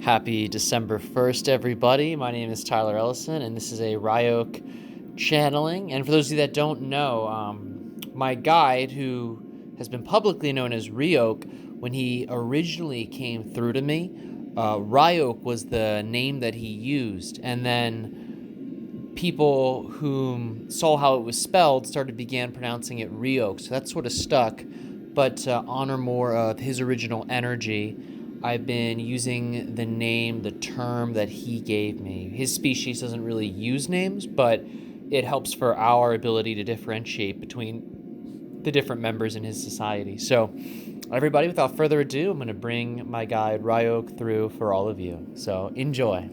Happy December 1st, everybody. My name is Tyler Ellison, and this is a Ryok channeling. And for those of you that don't know, my guide, who has been publicly known as Ryok, when he originally came through to me, Ryok was the name that he used. And then people who saw how it was spelled began pronouncing it Ryok. So that sort of stuck. But to honor more of his original energy, I've been using the name, the term that he gave me. His species doesn't really use names, but it helps for our ability to differentiate between the different members in his society. So, everybody, without further ado, I'm going to bring my guide Ryok through for all of you. So, enjoy.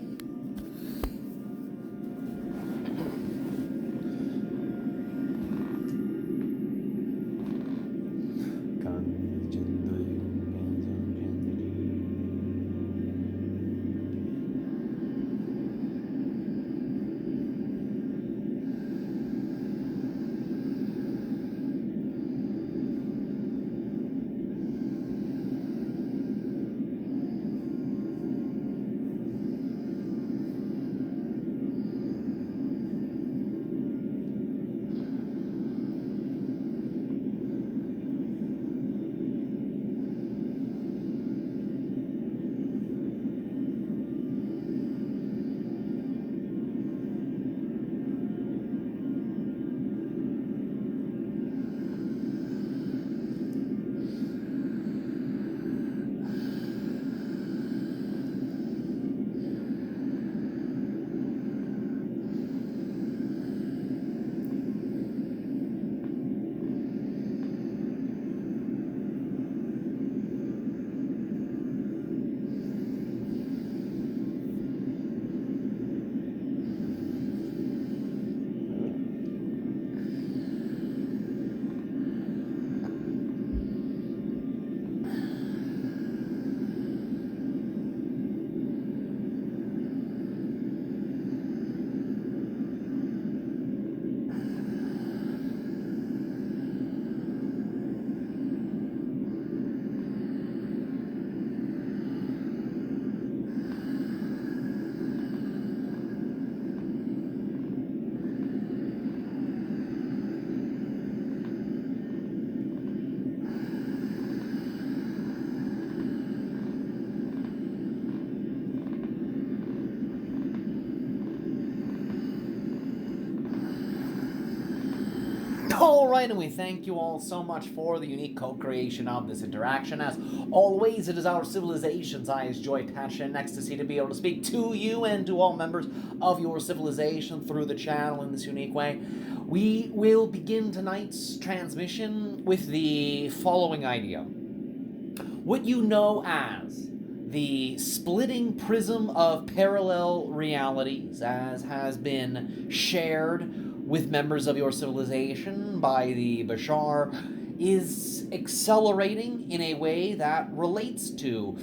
Alright, and we thank you all so much for the unique co-creation of this interaction. As always, it is our civilization's highest joy, passion, and ecstasy to be able to speak to you and to all members of your civilization through the channel in this unique way. We will begin tonight's transmission with the following idea. What you know as the splitting prism of parallel realities, as has been shared with members of your civilization by the Bashar, is accelerating in a way that relates to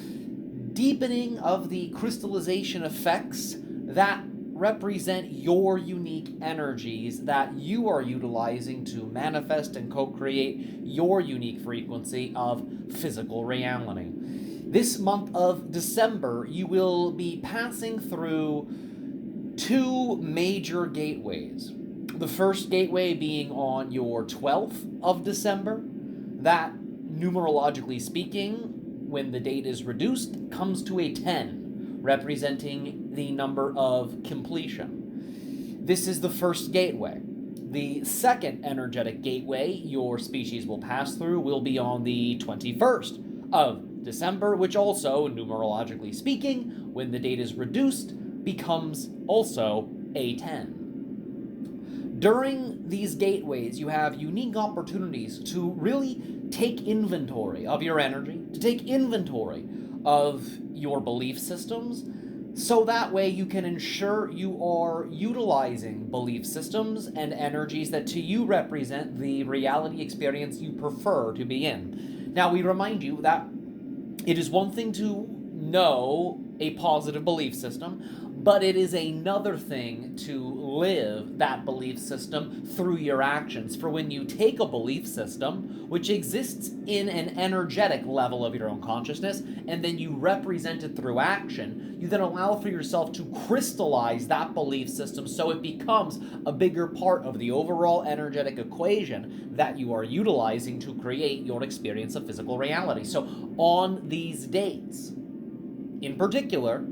deepening of the crystallization effects that represent your unique energies that you are utilizing to manifest and co-create your unique frequency of physical reality. This month of December, you will be passing through two major gateways. The first gateway being on your 12th of December, that, numerologically speaking, when the date is reduced, comes to a 10, representing the number of completion. This is the first gateway. The second energetic gateway your species will pass through will be on the 21st of December, which also, numerologically speaking, when the date is reduced, becomes also a 10. During these gateways, you have unique opportunities to really take inventory of your energy, to take inventory of your belief systems, so that way you can ensure you are utilizing belief systems and energies that to you represent the reality experience you prefer to be in. Now, we remind you that it is one thing to know a positive belief system, But it is another thing to live that belief system through your actions. For when you take a belief system, which exists in an energetic level of your own consciousness, and then you represent it through action, you then allow for yourself to crystallize that belief system so it becomes a bigger part of the overall energetic equation that you are utilizing to create your experience of physical reality. So on these dates, in particular,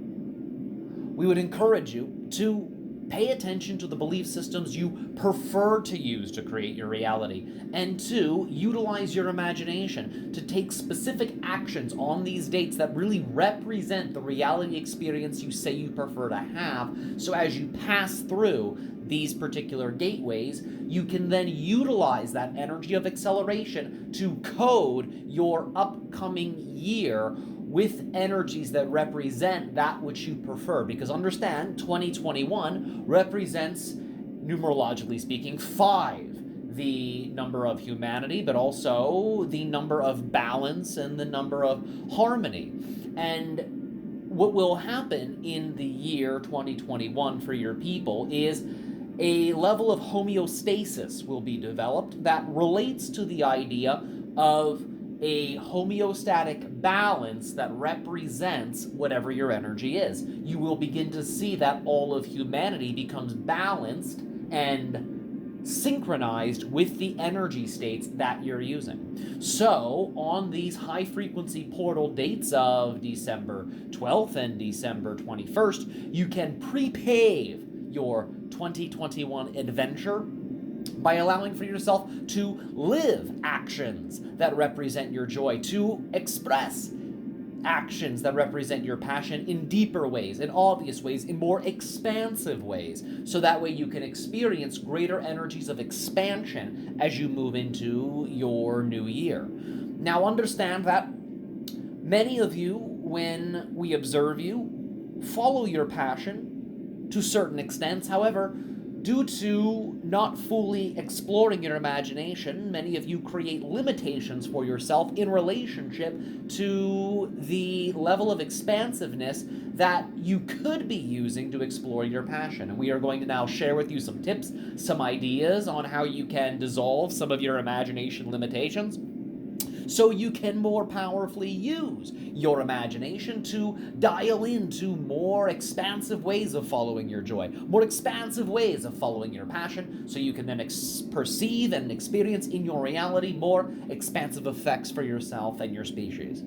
we would encourage you to pay attention to the belief systems you prefer to use to create your reality, and to utilize your imagination to take specific actions on these dates that really represent the reality experience you say you prefer to have. So as you pass through these particular gateways, you can then utilize that energy of acceleration to code your upcoming year with energies that represent that which you prefer. Because understand, 2021 represents, numerologically speaking, 5, the number of humanity, but also the number of balance and the number of harmony. And what will happen in the year 2021 for your people is a level of homeostasis will be developed that relates to the idea of a homeostatic balance that represents whatever your energy is. You will begin to see that all of humanity becomes balanced and synchronized with the energy states that you're using. So, on these high-frequency portal dates of December 12th and December 21st, you can pre-pave your 2021 adventure by allowing for yourself to live actions that represent your joy, to express actions that represent your passion in deeper ways, in obvious ways, in more expansive ways, so that way you can experience greater energies of expansion as you move into your new year. Now understand that many of you, when we observe you, follow your passion to certain extents. However, due to not fully exploring your imagination, many of you create limitations for yourself in relationship to the level of expansiveness that you could be using to explore your passion. And we are going to now share with you some tips, some ideas on how you can dissolve some of your imagination limitations, so you can more powerfully use your imagination to dial into more expansive ways of following your joy, more expansive ways of following your passion, so you can then perceive and experience in your reality more expansive effects for yourself and your species.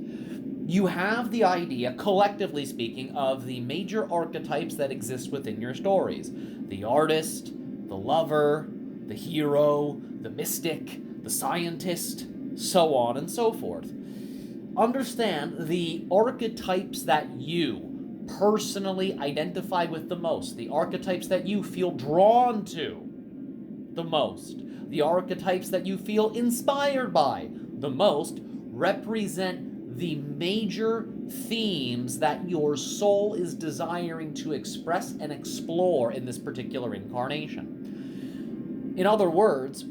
You have the idea, collectively speaking, of the major archetypes that exist within your stories. The artist, the lover, the hero, the mystic, the scientist, so on and so forth. Understand the archetypes that you personally identify with the most, the archetypes that you feel drawn to the most, the archetypes that you feel inspired by the most, represent the major themes that your soul is desiring to express and explore in this particular incarnation. In other words,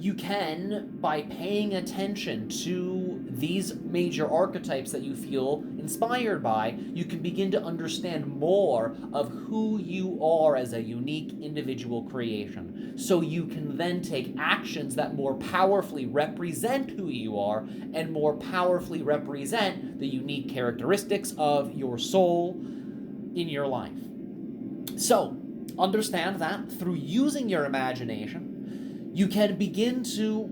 you can, by paying attention to these major archetypes that you feel inspired by, you can begin to understand more of who you are as a unique individual creation. So you can then take actions that more powerfully represent who you are and more powerfully represent the unique characteristics of your soul in your life. So, understand that through using your imagination, you can begin to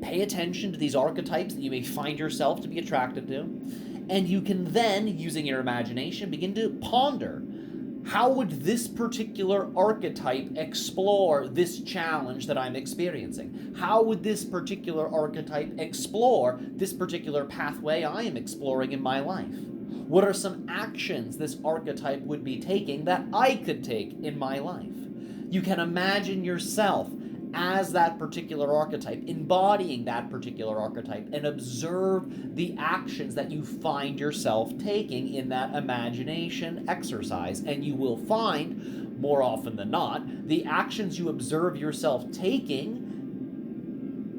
pay attention to these archetypes that you may find yourself to be attracted to, and you can then, using your imagination, begin to ponder, how would this particular archetype explore this challenge that I'm experiencing? How would this particular archetype explore this particular pathway I am exploring in my life? What are some actions this archetype would be taking that I could take in my life? You can imagine yourself as that particular archetype, embodying that particular archetype, and observe the actions that you find yourself taking in that imagination exercise. And you will find, more often than not, the actions you observe yourself taking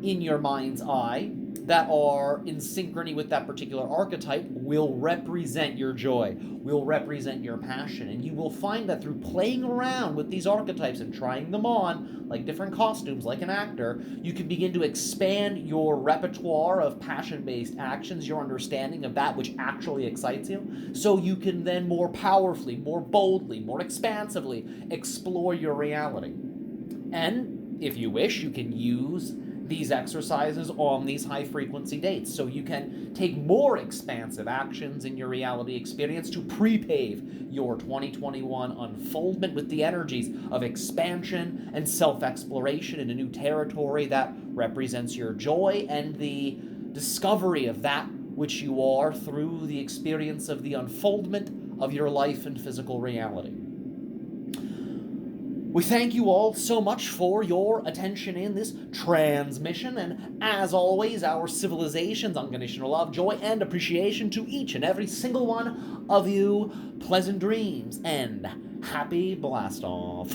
in your mind's eye that are in synchrony with that particular archetype will represent your joy, will represent your passion. And you will find that through playing around with these archetypes and trying them on, like different costumes, like an actor, you can begin to expand your repertoire of passion-based actions, your understanding of that which actually excites you, so you can then more powerfully, more boldly, more expansively explore your reality. And if you wish, you can use these exercises on these high frequency dates, so you can take more expansive actions in your reality experience to prepave your 2021 unfoldment with the energies of expansion and self-exploration in a new territory that represents your joy and the discovery of that which you are through the experience of the unfoldment of your life and physical reality. We thank you all so much for your attention in this transmission, and as always, our civilization's unconditional love, joy, and appreciation to each and every single one of you. Pleasant dreams and happy blast-off.